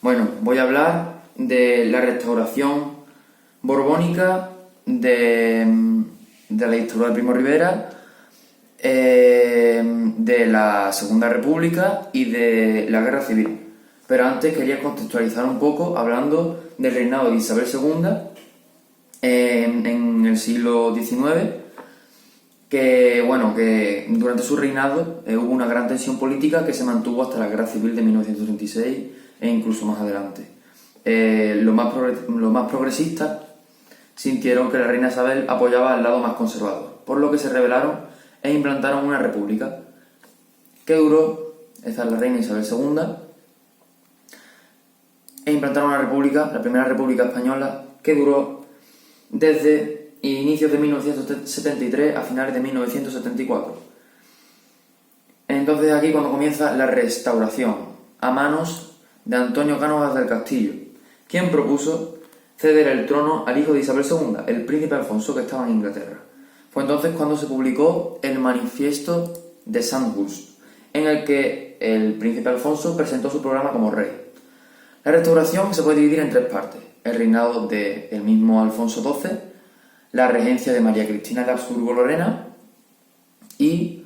Bueno, voy a hablar de la restauración borbónica de la dictadura de Primo de Rivera, de la Segunda República y de la Guerra Civil. Pero antes quería contextualizar un poco hablando del reinado de Isabel II en el siglo XIX, que durante su reinado hubo una gran tensión política que se mantuvo hasta la Guerra Civil de 1936 e incluso más adelante. Los más progresistas sintieron que la reina Isabel apoyaba al lado más conservador, por lo que se rebelaron e implantaron una república que duró, esta es la reina Isabel II, e implantaron una república, la primera república española, que duró desde inicios de 1973 a finales de 1974. Entonces aquí cuando comienza la restauración a manos de Antonio Cánovas del Castillo, quien propuso ceder el trono al hijo de Isabel II, el príncipe Alfonso, que estaba en Inglaterra. Fue entonces cuando se publicó el Manifiesto de Sandhurst, en el que el príncipe Alfonso presentó su programa como rey. La restauración se puede dividir en tres partes: el reinado del mismo Alfonso XII, la regencia de María Cristina de Habsburgo-Lorena y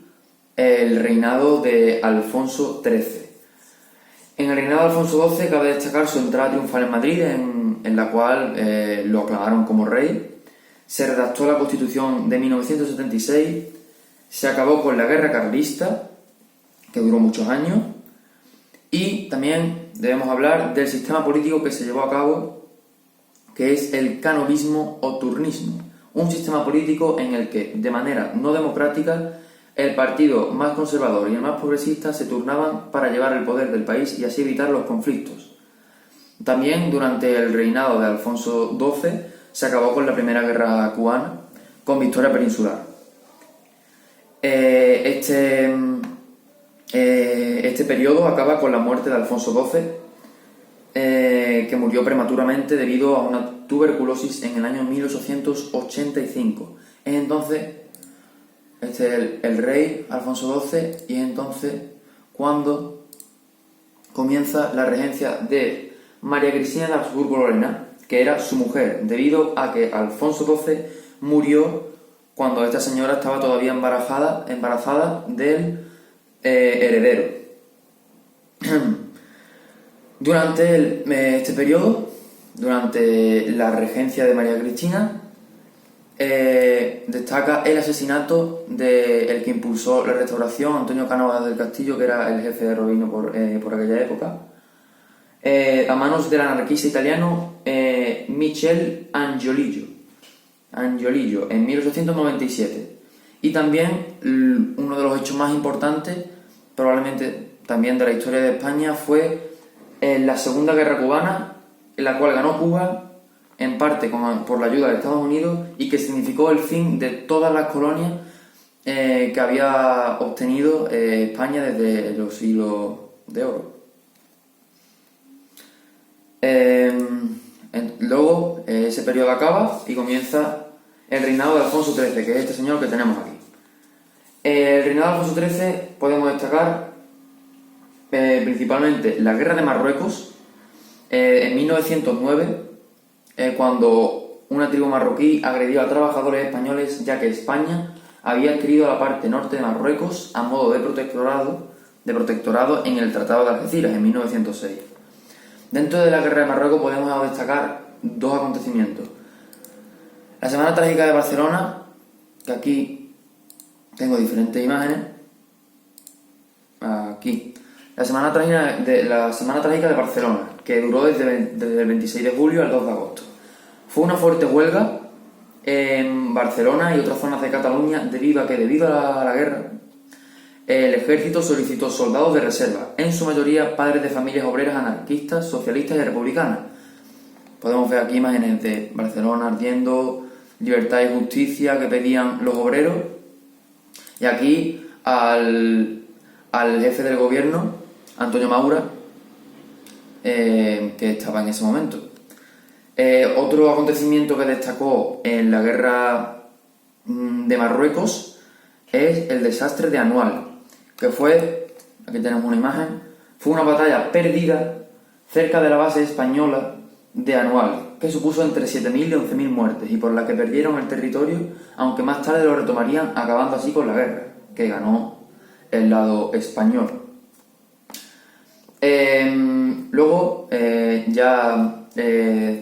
el reinado de Alfonso XIII. En el reinado de Alfonso XII cabe destacar su entrada triunfal en Madrid, en la cual lo aclamaron como rey. Se redactó la Constitución de 1976, se acabó con la guerra carlista, que duró muchos años, y también debemos hablar del sistema político que se llevó a cabo, que es el canovismo o turnismo, un sistema político en el que, de manera no democrática, el partido más conservador y el más progresista se turnaban para llevar el poder del país y así evitar los conflictos. También durante el reinado de Alfonso XII se acabó con la Primera Guerra Cubana, con victoria peninsular. Este periodo acaba con la muerte de Alfonso XII, que murió prematuramente debido a una tuberculosis en el año 1885. Es entonces el rey Alfonso XII, y es entonces cuando comienza la regencia de María Cristina de Habsburgo-Lorena, que era su mujer, debido a que Alfonso XII murió cuando esta señora estaba todavía embarazada del heredero. Durante este periodo, durante la regencia de María Cristina, destaca el asesinato del que impulsó la restauración, Antonio Cánovas del Castillo, que era el jefe de Robino por aquella época, a manos del anarquista italiano Michel Angiolillo en 1897. Y también uno de los hechos más importantes, probablemente también de la historia de España, fue la Segunda Guerra Cubana, en la cual ganó Cuba, en parte por la ayuda de Estados Unidos, y que significó el fin de todas las colonias que había obtenido España desde los siglos de oro. Luego ese periodo acaba y comienza el reinado de Alfonso XIII, que es este señor que tenemos aquí. El reinado de Alfonso XIII podemos destacar principalmente la guerra de Marruecos en 1909, cuando una tribu marroquí agredió a trabajadores españoles, ya que España había adquirido la parte norte de Marruecos a modo de protectorado en el Tratado de Algeciras en 1906. Dentro de la guerra de Marruecos podemos destacar dos acontecimientos: la Semana Trágica de Barcelona, que aquí tengo diferentes imágenes. Aquí. La Semana Trágica de Barcelona, que duró desde el 26 de julio al 2 de agosto. Fue una fuerte huelga en Barcelona y otras zonas de Cataluña debido a la guerra, el ejército solicitó soldados de reserva, en su mayoría padres de familias obreras anarquistas, socialistas y republicanas. Podemos ver aquí imágenes de Barcelona ardiendo, libertad y justicia que pedían los obreros, y aquí al jefe del gobierno, Antonio Maura, que estaba en ese momento. Otro acontecimiento que destacó en la guerra de Marruecos es el desastre de Anual, que fue, aquí tenemos una imagen, fue una batalla perdida cerca de la base española de Anual, que supuso entre 7.000 y 11.000 muertes y por la que perdieron el territorio, aunque más tarde lo retomarían, acabando así con la guerra, que ganó el lado español. Luego,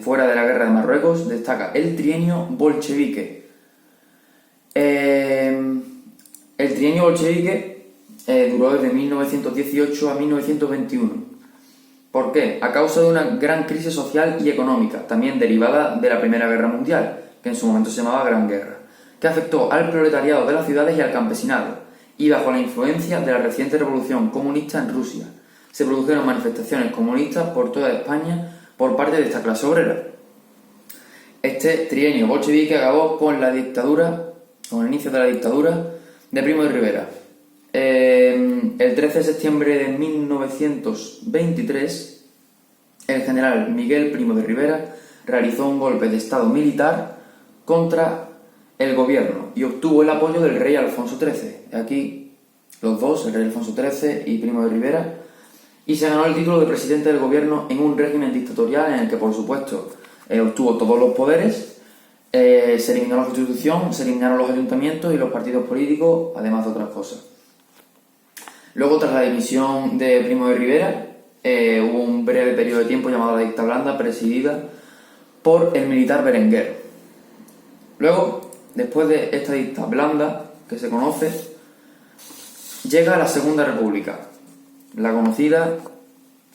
fuera de la guerra de Marruecos, destaca el trienio bolchevique. El trienio bolchevique duró desde 1918 a 1921. ¿Por qué? A causa de una gran crisis social y económica, también derivada de la Primera Guerra Mundial, que en su momento se llamaba Gran Guerra, que afectó al proletariado de las ciudades y al campesinado, y bajo la influencia de la reciente revolución comunista en Rusia. Se produjeron manifestaciones comunistas por toda España por parte de esta clase obrera. Este trienio bolchevique acabó con el inicio de la dictadura de Primo de Rivera. El 13 de septiembre de 1923, el general Miguel Primo de Rivera realizó un golpe de estado militar contra el gobierno y obtuvo el apoyo del rey Alfonso XIII. Aquí los dos, el rey Alfonso XIII y Primo de Rivera, y se ganó el título de presidente del gobierno en un régimen dictatorial en el que, por supuesto, obtuvo todos los poderes. Se eliminó la Constitución, se eliminaron los ayuntamientos y los partidos políticos, además de otras cosas. Luego, tras la dimisión de Primo de Rivera, hubo un breve periodo de tiempo llamado la Dicta Blanda, presidida por el militar Berenguer. Luego, después de esta Dicta Blanda, que se conoce, llega la Segunda República, la conocida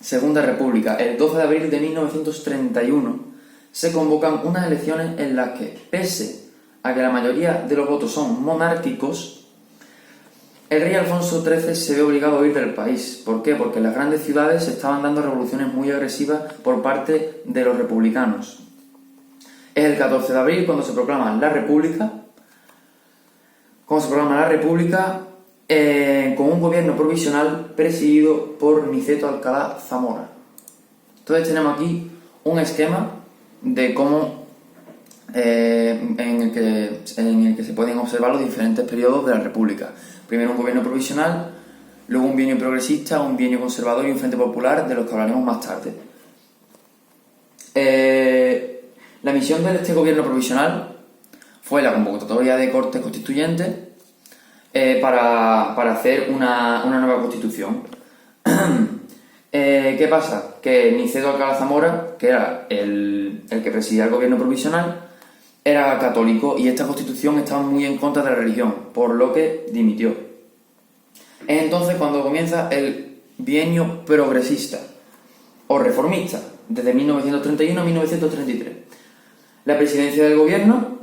Segunda República. El 12 de abril de 1931 se convocan unas elecciones en las que, pese a que la mayoría de los votos son monárquicos, el rey Alfonso XIII se ve obligado a huir del país. ¿Por qué? Porque en las grandes ciudades se estaban dando revoluciones muy agresivas por parte de los republicanos. Es el 14 de abril cuando se proclama la República. Con un gobierno provisional presidido por Niceto Alcalá Zamora. Entonces tenemos aquí un esquema de cómo en el que se pueden observar los diferentes periodos de la República. Primero un gobierno provisional, luego un bienio progresista, un bienio conservador y un frente popular, de los que hablaremos más tarde. La misión de este gobierno provisional fue la convocatoria de Cortes Constituyentes para hacer una nueva constitución. ¿Qué pasa? Que Niceto Alcalá Zamora, que era el que presidía el gobierno provisional, era católico y esta constitución estaba muy en contra de la religión, por lo que dimitió. Es entonces cuando comienza el bienio progresista o reformista, desde 1931 a 1933. La presidencia del gobierno,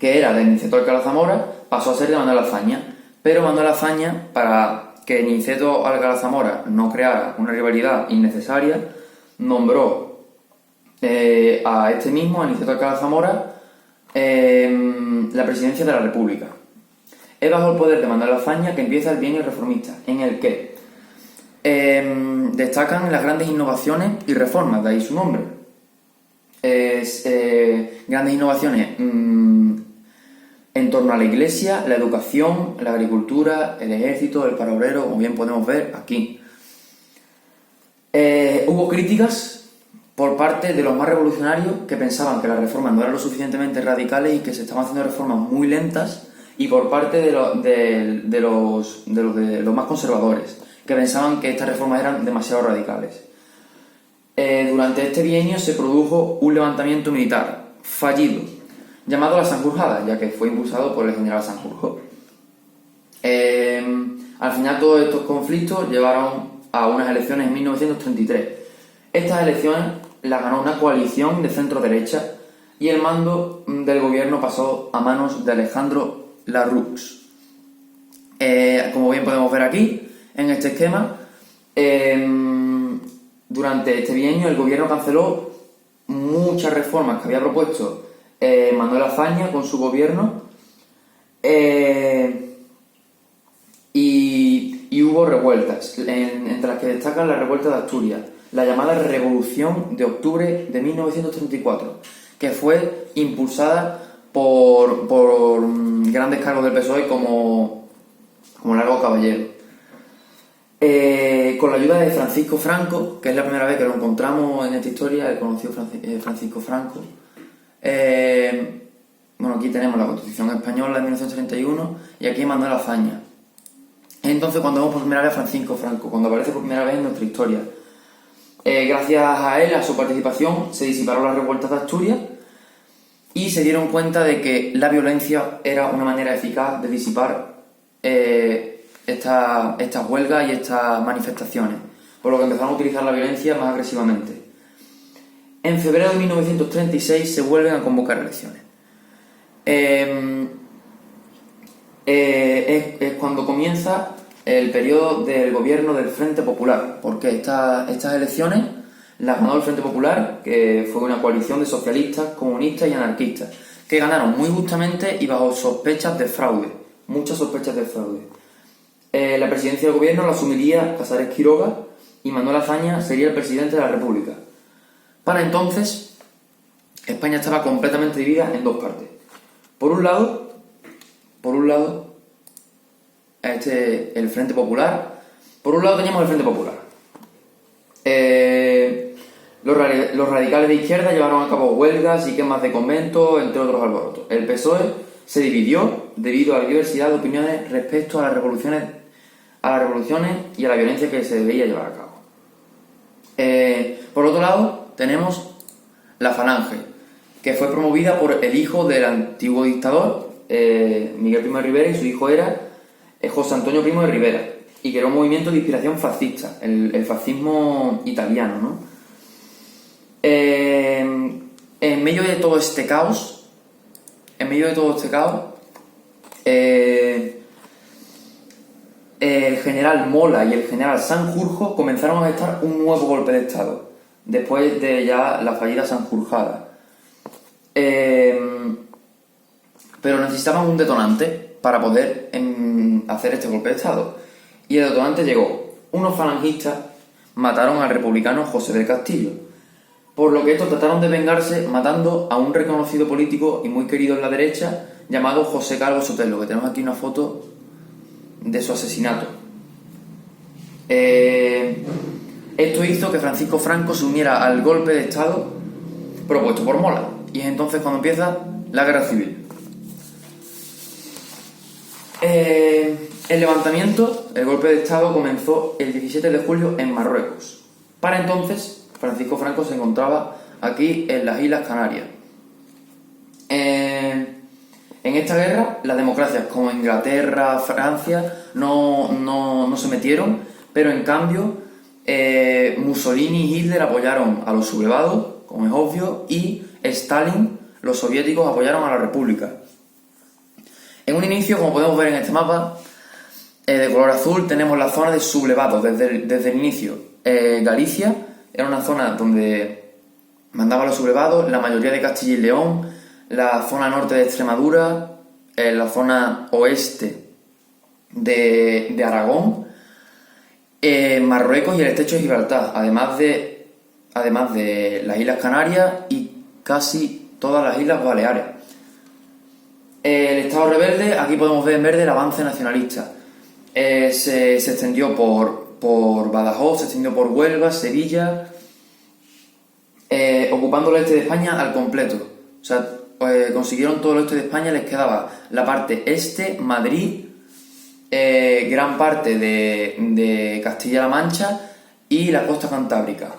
que era de Niceto Alcalá Zamora, pasó a ser de Manuel Azaña, pero Manuel Azaña, para que Niceto Alcalá Zamora no creara una rivalidad innecesaria, nombró a Niceto Alcalá Zamora, la presidencia de la República. Es bajo el poder de Manuel Azaña que empieza el bienio reformista, en el que destacan las grandes innovaciones y reformas, de ahí su nombre. Grandes innovaciones en torno a la iglesia, la educación, la agricultura, el ejército, el paro obrero, como bien podemos ver aquí. Hubo críticas por parte de los más revolucionarios que pensaban que las reformas no eran lo suficientemente radicales y que se estaban haciendo reformas muy lentas, y por parte de los más conservadores, que pensaban que estas reformas eran demasiado radicales. Durante este bienio se produjo un levantamiento militar fallido, llamado la Sanjurjada, ya que fue impulsado por el general Sanjurjo. Al final todos estos conflictos llevaron a unas elecciones en 1933. Estas elecciones las ganó una coalición de centro-derecha y el mando del gobierno pasó a manos de Alejandro Lerroux. Como bien podemos ver aquí, en este esquema, durante este bienio el gobierno canceló muchas reformas que había propuesto Manuel Azaña con su gobierno, y hubo revueltas, entre las que destacan la revuelta de Asturias, la llamada Revolución de Octubre de 1934, que fue impulsada por grandes cargos del PSOE como Largo Caballero. con la ayuda de Francisco Franco, que es la primera vez que lo encontramos en esta historia, el conocido Francisco Franco. Bueno, aquí tenemos la Constitución Española de 1931 y aquí Manuel Azaña. Entonces, cuando vemos por primera vez a Francisco Franco, cuando aparece por primera vez en nuestra historia, gracias a él, a su participación, se disiparon las revueltas de Asturias y se dieron cuenta de que la violencia era una manera eficaz de disipar estas huelgas y estas manifestaciones, por lo que empezaron a utilizar la violencia más agresivamente. En febrero de 1936 se vuelven a convocar elecciones. Es cuando comienza el periodo del gobierno del Frente Popular, porque estas elecciones las ganó el Frente Popular, que fue una coalición de socialistas, comunistas y anarquistas, que ganaron muy justamente y bajo sospechas de fraude, muchas sospechas de fraude. La presidencia del gobierno la asumiría Casares Quiroga y Manuel Azaña sería el presidente de la República. Para entonces, España estaba completamente dividida en dos partes. Por un lado, el Frente Popular. Por un lado teníamos el Frente Popular. Los radicales de izquierda llevaron a cabo huelgas y quemas de conventos, entre otros alborotos. El PSOE se dividió debido a la diversidad de opiniones respecto a las revoluciones y a la violencia que se debía llevar a cabo. Por otro lado, tenemos la Falange, que fue promovida por el hijo del antiguo dictador, Miguel Primo de Rivera, y su hijo era José Antonio Primo de Rivera, y que era un movimiento de inspiración fascista, el fascismo italiano, ¿no? En medio de todo este caos, el general Mola y el general Sanjurjo comenzaron a gestar un nuevo golpe de Estado, después de ya la fallida Sanjurjada. Pero necesitaban un detonante para poder hacer este golpe de Estado. Y el detonante llegó. Unos falangistas mataron al republicano José del Castillo, por lo que estos trataron de vengarse matando a un reconocido político y muy querido en la derecha llamado José Calvo Sotelo, que tenemos aquí una foto de su asesinato. Esto hizo que Francisco Franco se uniera al golpe de Estado propuesto por Mola, y es entonces cuando empieza la guerra civil. El levantamiento, el golpe de Estado, comenzó el 17 de julio en Marruecos. Para entonces, Francisco Franco se encontraba aquí en las Islas Canarias. En esta guerra, las democracias como Inglaterra, Francia, no se metieron, pero en cambio Mussolini y Hitler apoyaron a los sublevados, como es obvio, y Stalin, los soviéticos, apoyaron a la República. En un inicio, como podemos ver en este mapa, de color azul, tenemos la zona de sublevados desde el inicio. Galicia era una zona donde mandaban los sublevados, la mayoría de Castilla y León, la zona norte de Extremadura, la zona oeste de Aragón, Marruecos y el estrecho de Gibraltar, además de las Islas Canarias y casi todas las Islas Baleares. El Estado rebelde, aquí podemos ver en verde el avance nacionalista. Se extendió por Badajoz, se extendió por Huelva, Sevilla, ocupando el este de España al completo. O sea, consiguieron todo el este de España, les quedaba la parte este, Madrid, gran parte de Castilla-La Mancha y la costa cantábrica.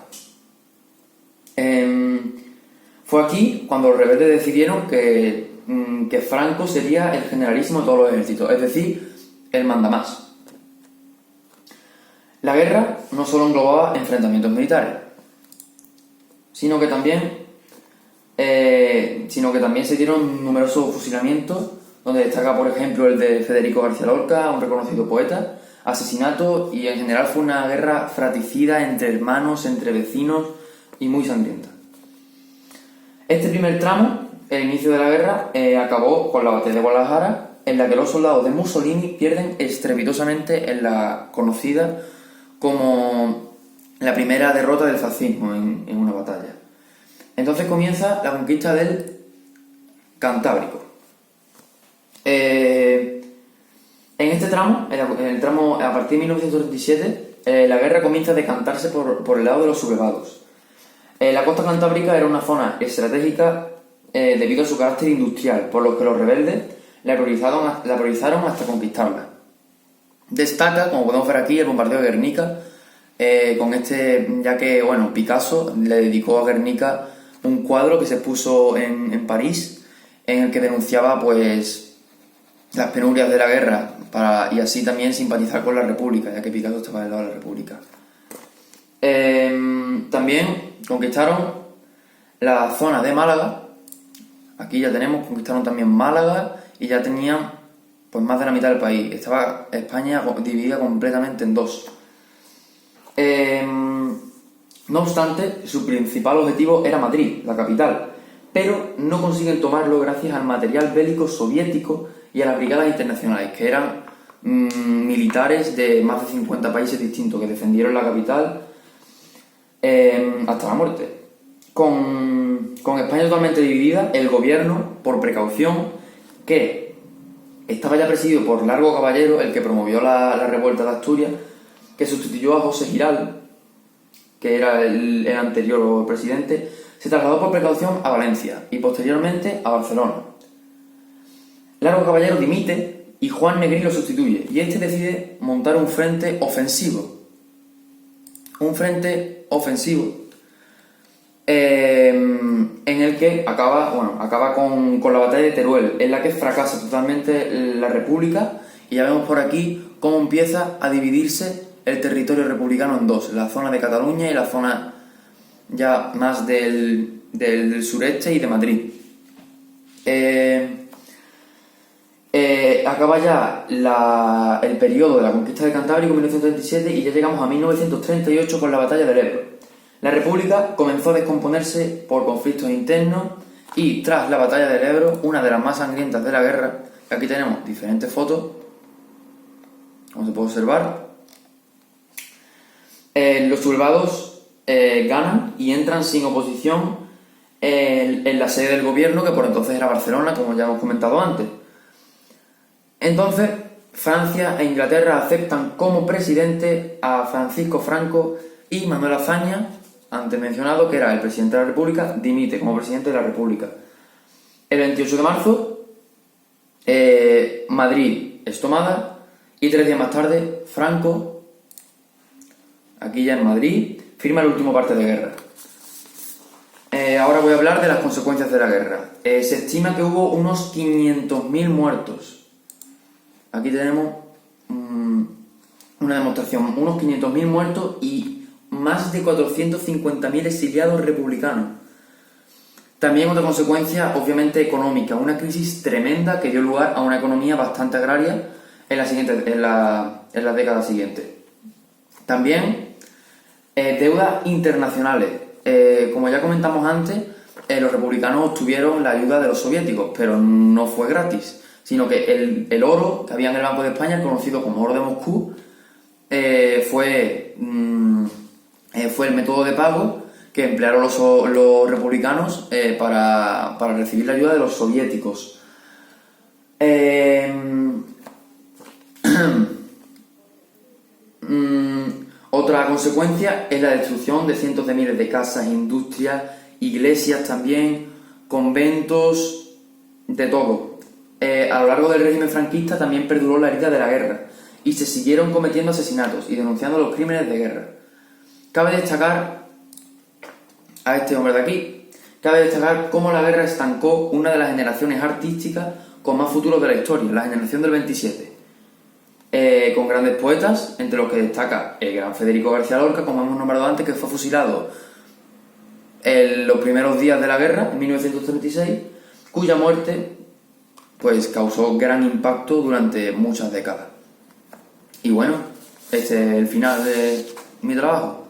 Fue aquí cuando los rebeldes decidieron que Franco sería el generalísimo de todos los ejércitos, es decir, el mandamás. La guerra no solo englobaba enfrentamientos militares, sino que también se dieron numerosos fusilamientos, donde destaca, por ejemplo, el de Federico García Lorca, un reconocido poeta, asesinatos, y en general fue una guerra fratricida entre hermanos, entre vecinos y muy sangrienta. Este primer tramo, el inicio de la guerra, acabó con la batalla de Guadalajara, en la que los soldados de Mussolini pierden estrepitosamente en la conocida como la primera derrota del fascismo en una batalla. Entonces comienza la conquista del Cantábrico. En este tramo, en el tramo a partir de 1937, la guerra comienza a decantarse por el lado de los sublevados. La costa cantábrica era una zona estratégica debido a su carácter industrial, por lo que los rebeldes la priorizaron hasta conquistarla. Destaca, como podemos ver aquí, el bombardeo de Guernica, ya que Picasso le dedicó a Guernica un cuadro que se expuso en París, en el que denunciaba pues las penurias de la guerra y así también simpatizar con la República, ya que Picasso estaba del lado de la República. También conquistaron la zona de Málaga. Aquí ya conquistaron también Málaga y ya tenían pues más de la mitad del país. Estaba España dividida completamente en dos. No obstante, su principal objetivo era Madrid, la capital, pero no consiguen tomarlo gracias al material bélico soviético y a las brigadas internacionales, que eran militares de más de 50 países distintos que defendieron la capital hasta la muerte. Con España totalmente dividida, el gobierno, por precaución, que estaba ya presidido por Largo Caballero, el que promovió la revuelta de Asturias, que sustituyó a José Giral, que era el anterior presidente, se trasladó por precaución a Valencia y posteriormente a Barcelona. Largo Caballero dimite y Juan Negrín lo sustituye, y este decide montar un frente ofensivo. En el que acaba con la batalla de Teruel, en la que fracasa totalmente la República, y ya vemos por aquí cómo empieza a dividirse el territorio republicano en dos, la zona de Cataluña y la zona ya más del sureste y de Madrid. Acaba ya el periodo de la conquista de Cantábrico en 1937 y ya llegamos a 1938 con la batalla del Ebro. La República comenzó a descomponerse por conflictos internos y tras la batalla del Ebro, una de las más sangrientas de la guerra, aquí tenemos diferentes fotos, como se puede observar, los sublevados ganan y entran sin oposición en la sede del gobierno, que por entonces era Barcelona, como ya hemos comentado antes. Entonces, Francia e Inglaterra aceptan como presidente a Francisco Franco y Manuel Azaña, antes mencionado, que era el presidente de la República, dimite como presidente de la República. El 28 de marzo, Madrid es tomada y 3 días más tarde, Franco, aquí ya en Madrid, firma el último parte de guerra. Ahora voy a hablar de las consecuencias de la guerra. Se estima que hubo unos 500.000 muertos. Aquí tenemos una demostración, unos 500.000 muertos y más de 450.000 exiliados republicanos. También otra consecuencia, obviamente, económica, una crisis tremenda que dio lugar a una economía bastante agraria en las décadas siguientes. También deudas internacionales. Como ya comentamos antes, los republicanos obtuvieron la ayuda de los soviéticos, pero no fue gratis, sino que el oro que había en el Banco de España, conocido como oro de Moscú, fue el método de pago que emplearon los republicanos para recibir la ayuda de los soviéticos. Otra consecuencia es la destrucción de cientos de miles de casas, industrias, iglesias también, conventos, de todo. A lo largo del régimen franquista también perduró la herida de la guerra y se siguieron cometiendo asesinatos y denunciando los crímenes de guerra. Cabe destacar a este hombre de aquí, cómo la guerra estancó una de las generaciones artísticas con más futuro de la historia, la generación del 27, con grandes poetas, entre los que destaca el gran Federico García Lorca, como hemos nombrado antes, que fue fusilado en los primeros días de la guerra, en 1936, cuya muerte pues causó gran impacto durante muchas décadas. Y bueno, este es el final de mi trabajo.